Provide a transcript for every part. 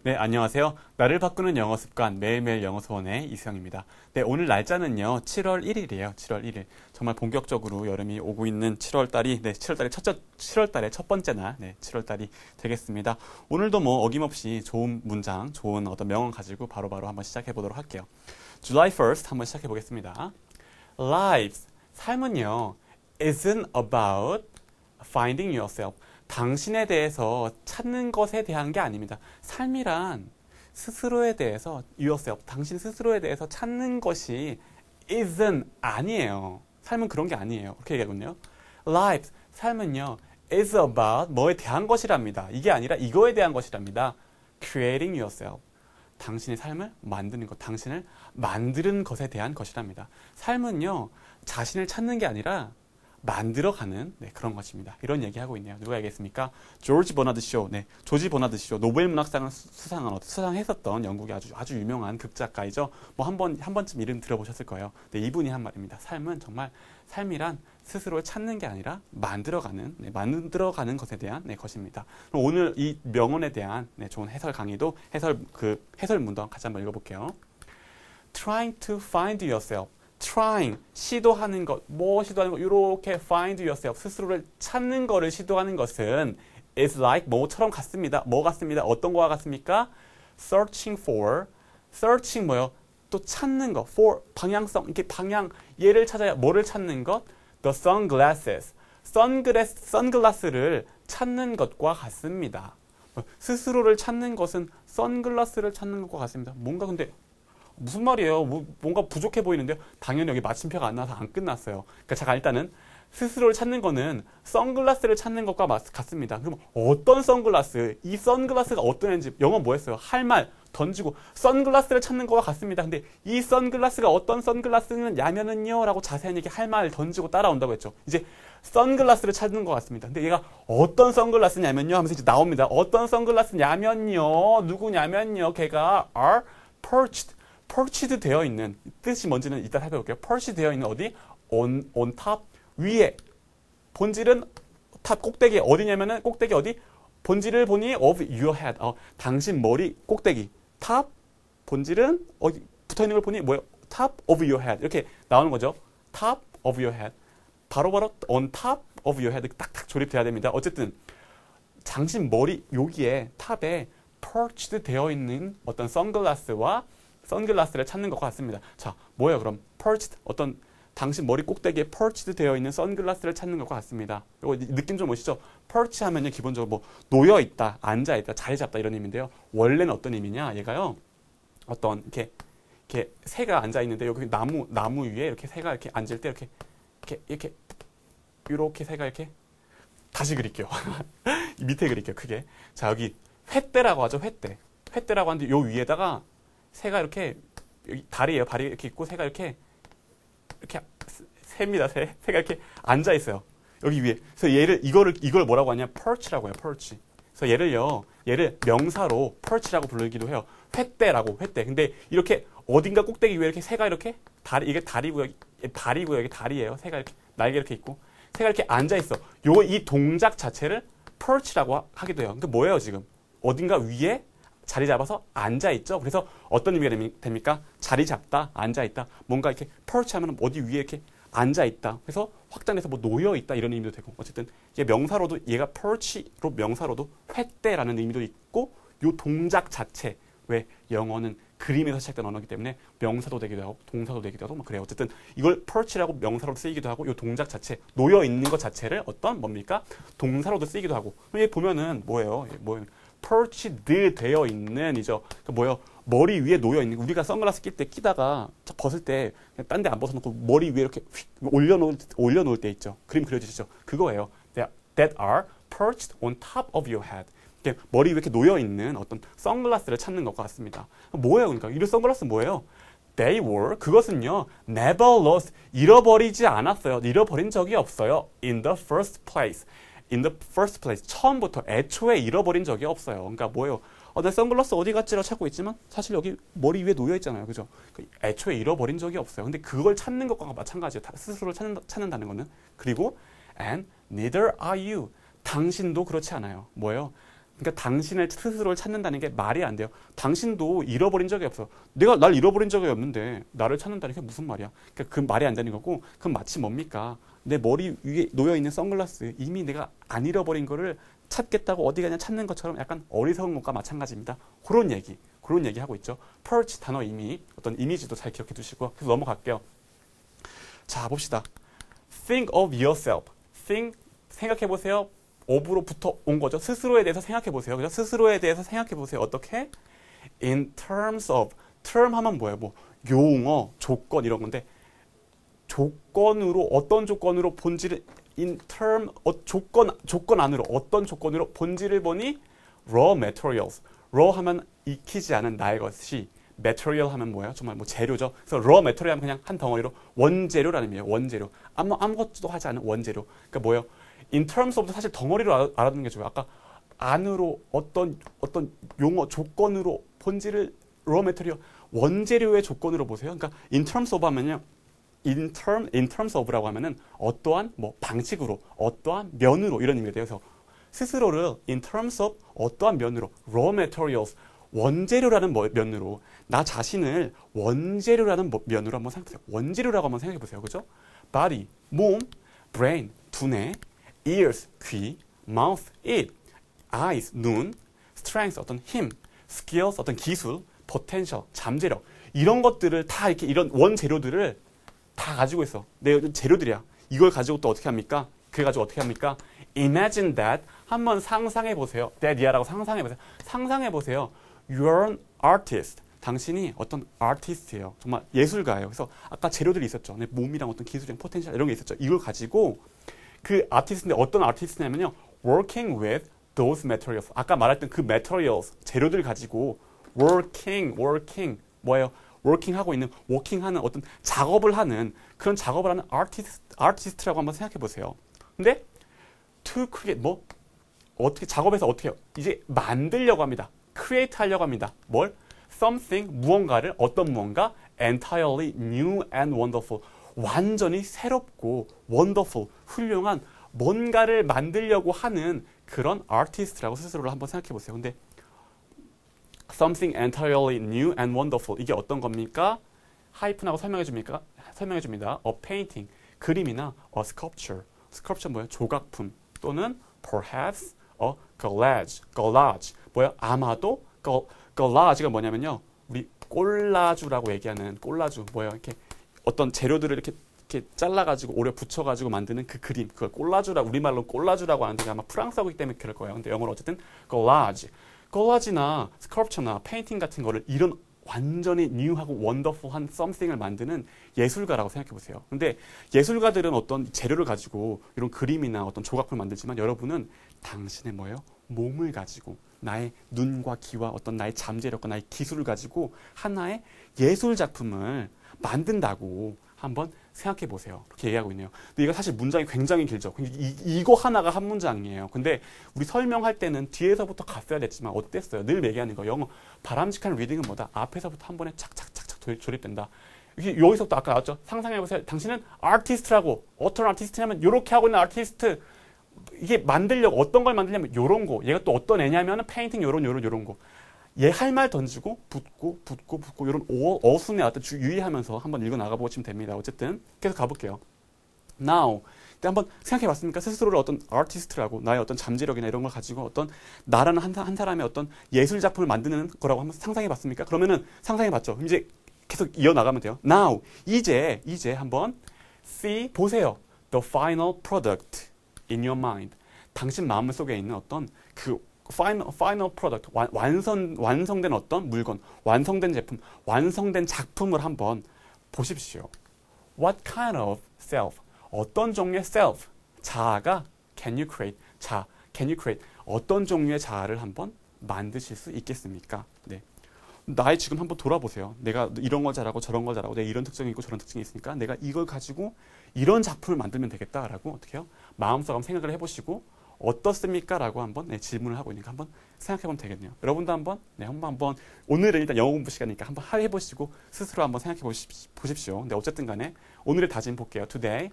네, 안녕하세요. 나를 바꾸는 영어 습관 매일매일 영어 수원의 이수영입니다. 네, 오늘 날짜는요, 7월 1일이에요. 7월 1일. 정말 본격적으로 여름이 오고 있는 7월 달이, 7월 달의 첫 번째 날, 7월 달이 되겠습니다. 오늘도 뭐 어김없이 좋은 문장, 좋은 어떤 명언 가지고 바로바로 한번 시작해 보도록 할게요. July 1st 한번 시작해 보겠습니다. Life, 삶은요, isn't about finding yourself. 당신에 대해서 찾는 것에 대한 게 아닙니다. 삶이란 스스로에 대해서 yourself, 당신 스스로에 대해서 찾는 것이 isn't 아니에요. 삶은 그런 게 아니에요. 그렇게 얘기하거든요. Life, 삶은요 is about 뭐에 대한 것이랍니다. 이게 아니라 이거에 대한 것이랍니다. Creating yourself, 당신의 삶을 만드는 것, 당신을 만드는 것에 대한 것이랍니다. 삶은요 자신을 찾는 게 아니라 만들어가는 그런 것입니다. 이런 얘기하고 있네요. 누가 얘기했습니까? 조지 버나드 쇼, 조지 버나드 쇼, 노벨 문학상을 수상했었던 영국의 아주 유명한 극작가이죠. 뭐 한 번쯤 이름 들어보셨을 거예요. 이분이 한 말입니다. 삶은 정말 삶이란 스스로를 찾는 게 아니라 만들어가는 것에 대한 것입니다. 그럼 오늘 이 명언에 대한 좋은 해설 강의도 해설문도 같이 한번 읽어볼게요. Trying to find yourself. trying, 시도하는 것, 이렇게 find yourself, 스스로를 찾는 거를 시도하는 것은 is like 뭐처럼 같습니다. 뭐 같습니다. 어떤 거와 같습니까? searching for, searching 뭐요? 또 찾는 거, for, 방향성, 이렇게 얘를 찾아야 뭐를 찾는 것? the sunglasses, 선글라스를 찾는 것과 같습니다. 스스로를 찾는 것은 선글라스를 찾는 것과 같습니다. 뭔가 근데 무슨 말이에요? 뭔가 부족해 보이는데요? 당연히 여기 마침표가 안 나와서 안 끝났어요. 그러니까 제가 일단은 스스로를 찾는 거는 선글라스를 찾는 것과 같습니다. 그럼 어떤 선글라스? 이 선글라스가 어떤 애인지 영어 뭐였어요? 할 말 던지고 선글라스를 찾는 것과 같습니다. 근데 이 선글라스가 어떤 선글라스냐면은요 라고 자세한 얘기 할 말 던지고 따라온다고 했죠. 이제 선글라스를 찾는 것 같습니다. 근데 얘가 어떤 선글라스냐면요 하면서 이제 나옵니다. 어떤 선글라스냐면요 누구냐면요 걔가 are perched 되어 있는, 뜻이 뭔지는 이따 살펴볼게요. perched 되어 있는 어디? on top, 위에. 본질은 탑, 꼭대기. 어디냐면은 꼭대기 어디? 본질을 보니 of your head. 당신 머리 꼭대기. top, 본질은 어디 붙어있는 걸 보니 뭐예요? top of your head. 이렇게 나오는 거죠. top of your head. 바로바로 on top of your head. 딱딱 조립돼야 됩니다. 어쨌든 당신 머리 여기에 탑에 perched 되어 있는 어떤 선글라스를 찾는 것과 같습니다. 자, 뭐예요 그럼? perched, 어떤 당신 머리 꼭대기에 perched 되어 있는 선글라스를 찾는 것과 같습니다. 이거 느낌 좀 오시죠? perch 하면요 기본적으로 뭐 놓여있다, 앉아있다, 자리 잡다 이런 의미인데요. 원래는 어떤 의미냐? 얘가요 어떤 이렇게 새가 앉아있는데 여기 나무 위에 이렇게 새가 이렇게 앉을 때 이렇게 새가 이렇게 다시 그릴게요. 밑에 그릴게요 크게. 자, 여기 횃대라고 하죠. 횃대라고 하는데 요 위에다가 새가 이렇게 여기 다리예요. 발이 이렇게 있고 새가 이렇게 새입니다. 새가 이렇게 앉아 있어요. 여기 위에. 그래서 이걸 뭐라고 하냐? perch라고 해요. perch. 그래서 얘를 명사로 perch라고 부르기도 해요. 횃대. 근데 이렇게 어딘가 꼭대기 위에 이렇게 새가 이렇게 이게 다리고요. 여기 다리예요. 새가 이렇게 날개 이렇게 있고 새가 이렇게 앉아 있어. 이 동작 자체를 perch라고 하기도 해요. 그러니까 뭐예요, 지금? 어딘가 위에 자리 잡아서 앉아있죠. 그래서 어떤 의미가 됩니까? 자리 잡다, 앉아있다. 뭔가 이렇게 perch 하면 어디 위에 이렇게 앉아있다. 그래서 확장해서 뭐 놓여있다 이런 의미도 되고. 어쨌든 얘가 perch로 명사로도 횃대라는 의미도 있고 요 동작 자체, 왜 영어는 그림에서 시작된 언어이기 때문에 명사도 되기도 하고 동사도 되기도 하고 막 그래요. 어쨌든 이걸 perch라고 명사로도 쓰이기도 하고 요 동작 자체, 놓여있는 것 자체를 뭡니까? 동사로도 쓰이기도 하고. 여기 보면은 뭐예요? perched 되어 있는 머리 위에 놓여 있는, 우리가 선글라스 낄 때 끼다가 벗을 때 딴 데 안 벗어놓고 머리 위에 이렇게 올려놓을 때 있죠. 그림 그려지시죠? 그거예요. That are perched on top of your head. 머리 위에 이렇게 놓여 있는 어떤 선글라스를 찾는 것과 같습니다. 뭐예요? 그러니까 이런 선글라스 뭐예요? They were, 그것은요, never lost, 잃어버리지 않았어요. 잃어버린 적이 없어요. In the first place, 처음부터, 애초에 잃어버린 적이 없어요. 그러니까 뭐예요? 내 선글라스 어디 갔지라고 찾고 있지만 사실 여기 머리 위에 놓여 있잖아요. 그죠? 애초에 잃어버린 적이 없어요. 근데 그걸 찾는 것과 마찬가지예요. 스스로를 찾는다는 거는. 그리고 and neither are you. 당신도 그렇지 않아요. 뭐예요? 그러니까 당신의 스스로를 찾는다는 게 말이 안 돼요. 당신도 잃어버린 적이 없어. 내가 날 잃어버린 적이 없는데 나를 찾는다는 게 무슨 말이야? 그러니까 그 말이 안 되는 거고, 그건 마치 뭡니까? 내 머리 위에 놓여 있는 선글라스, 이미 내가 안 잃어버린 거를 찾겠다고 어디 가냐 찾는 것처럼 약간 어리석은 것과 마찬가지입니다. 그런 얘기 하고 있죠. perch 단어 이미 어떤 이미지도 잘 기억해 두시고. 그래서 넘어갈게요. 자, 봅시다. think of yourself. think, 생각해 보세요. of로부터 온 거죠. 스스로에 대해서 생각해 보세요. 그죠? 스스로에 대해서 생각해 보세요. 어떻게? in terms of. term 하면 뭐예요? 뭐 용어, 조건 이런 건데, 조건으로, 어떤 조건으로 본질을 in term, 조건 안으로, 어떤 조건으로 본질을 보니 raw materials. raw 하면 익히지 않은 나의 것이, material 하면 뭐예요? 정말 뭐 재료죠. 그래서 raw material 하면 그냥 한 덩어리로 원재료라는 의미예요. 원재료. 아무것도 하지 않은 원재료. 그러니까 뭐예요? in terms of도 사실 덩어리로 알아두는 게 좋아요. 아까 안으로 어떤 용어, 조건으로 본질을 raw material, 원재료의 조건으로 보세요. 그러니까 in terms of 하면요. in terms of라고 하면은 어떠한 뭐 방식으로, 어떠한 면으로 이런 의미가 돼요. 그래서 스스로를 in terms of 어떠한 면으로, raw materials, 원재료라는 면으로, 나 자신을 원재료라는 면으로 한번 생각해보세요. 원재료라고 한번 생각해보세요. 그죠? body, 몸, brain, 두뇌, ears, 귀, mouth, 입, eyes, 눈, strength, 어떤 힘, skills, 어떤 기술, potential, 잠재력, 이런 것들을 다 이렇게 이런 원재료들을 다 가지고 있어. 내 재료들이야. 이걸 가지고 또 어떻게 합니까? 그래 가지고 어떻게 합니까? Imagine that. 한번 상상해 보세요. that이야라고 상상해 보세요. 상상해 보세요. You're an artist. 당신이 어떤 아티스트예요. 정말 예술가예요. 그래서 아까 재료들이 있었죠. 내 몸이랑 어떤 기술이랑 포텐셜 이런 게 있었죠. 이걸 가지고 그 아티스트인데 어떤 아티스트냐면요. Working with those materials. 아까 말했던 그 materials, 재료들 가지고 working 뭐예요? working 하고 있는, working 하는 어떤 작업을 하는 그런 작업을 하는 아티스트라고 한번 생각해 보세요. 근데 to create 뭐 어떻게 작업해서 어떻게 해요? 이제 만들려고 합니다. create 하려고 합니다. 뭘? something 무언가를 어떤 무언가 entirely new and wonderful 완전히 새롭고 wonderful 훌륭한 뭔가를 만들려고 하는 그런 아티스트라고 스스로를 한번 생각해 보세요. 근데 something entirely new and wonderful 이게 어떤 겁니까? 하이픈하고 설명해 줍니까? 설명해 줍니다. a painting 그림이나 a sculpture sculpture 뭐예요? 조각품 또는 perhaps a collage 뭐예요? 아마도 collage가 뭐냐면요. 우리 꼴라주라고 얘기하는 꼴라주 뭐예요? 이렇게 어떤 재료들을 이렇게 잘라가지고 오려 붙여가지고 만드는 그 그림 그걸 꼴라주라 우리말로 꼴라주라고 하는데 아마 프랑스어이기 때문에 그럴 거예요. 근데 영어로 어쨌든 콜라지나 스컬프처나 페인팅 같은 거를 이런 완전히 뉴하고 원더풀한 something을 만드는 예술가라고 생각해 보세요. 근데 예술가들은 어떤 재료를 가지고 이런 그림이나 어떤 조각품을 만들지만 여러분은 당신의 뭐예요? 몸을 가지고 나의 눈과 귀와 어떤 나의 잠재력과 나의 기술을 가지고 하나의 예술 작품을 만든다고 한번 생각해 보세요. 이렇게 얘기하고 있네요. 근데 이거 사실 문장이 굉장히 길죠. 이거 하나가 한 문장이에요. 근데 우리 설명할 때는 뒤에서부터 갔어야 됐지만 어땠어요? 늘 얘기하는 거. 영어 바람직한 리딩은 뭐다? 앞에서부터 한 번에 착착착착 조립된다. 여기서부터 아까 나왔죠? 상상해 보세요. 당신은 아티스트라고. 어떤 아티스트냐면 이렇게 하고 있는 아티스트. 이게 만들려고 어떤 걸 만들냐면 요런 거. 얘가 또 어떤 애냐면은 페인팅 요런 거. 얘 할 말 던지고 붙고 이런 어순에 어떤 유의하면서 한번 읽어 나가보시면 됩니다. 어쨌든 계속 가볼게요. Now, 한번 생각해 봤습니까? 스스로를 어떤 아티스트라고 나의 어떤 잠재력이나 이런 걸 가지고 어떤 나라는 한 사람의 어떤 예술 작품을 만드는 거라고 한번 상상해 봤습니까? 그러면은 상상해 봤죠. 이제 계속 이어 나가면 돼요. Now, 이제 한번 see 보세요. The final product in your mind. 당신 마음 속에 있는 어떤 그 final product, 완성된 어떤 물건, 완성된 제품, 완성된 작품을 한번 보십시오. What kind of self? 어떤 종류의 self? 자아가 can you create? 어떤 종류의 자아를 한번 만드실 수 있겠습니까? 네. 나의 지금 한번 돌아보세요. 내가 이런 걸 잘하고 저런 걸 잘하고 내가 이런 특징이 있고 저런 특징이 있으니까 내가 이걸 가지고 이런 작품을 만들면 되겠다라고 어떻게 해요? 마음속으로 생각을 해보시고 어떻습니까? 라고 한번 질문을 하고 있으니까 한번 생각해보면 되겠네요. 여러분도 한번 오늘은 일단 영어 공부 시간이니까 한번 해보시고 스스로 한번 생각해 보십시오. 근데 어쨌든 간에 오늘의 다짐 볼게요. Today,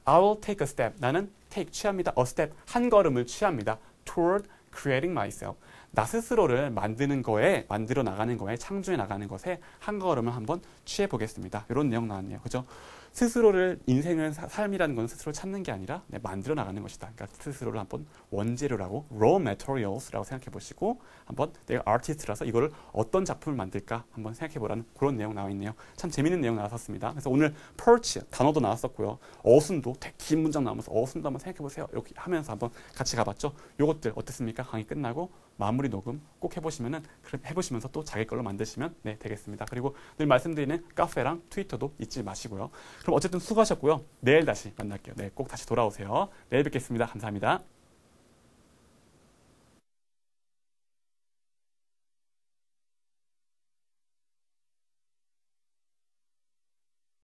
I will take a step. 나는 take 취합니다. A step 한 걸음을 취합니다. Toward creating myself. 나 스스로를 만들어 나가는 거에, 창조해 나가는 것에 한 걸음을 한번 취해 보겠습니다. 이런 내용 나왔네요. 그죠? 스스로를, 인생을, 삶이라는 건 스스로를 찾는 게 아니라 만들어 나가는 것이다. 그러니까 스스로를 한번 원재료라고, raw materials라고 생각해 보시고, 한번 내가 아티스트라서 이거를 어떤 작품을 만들까 한번 생각해 보라는 그런 내용 나와 있네요. 참 재밌는 내용 나왔었습니다. 그래서 오늘 perch, 단어도 나왔었고요. 어순도 되게 긴 문장 나오면서 어순도 한번 생각해 보세요. 이렇게 하면서 한번 같이 가봤죠. 요것들 어땠습니까? 강의 끝나고 마무리 녹음 꼭 해보시면은, 해보시면서 또 자기 걸로 만드시면 되겠습니다. 그리고 늘 말씀드리는 카페랑 트위터도 잊지 마시고요. 그럼 어쨌든 수고하셨고요. 내일 다시 만날게요. 꼭 다시 돌아오세요. 내일 뵙겠습니다. 감사합니다.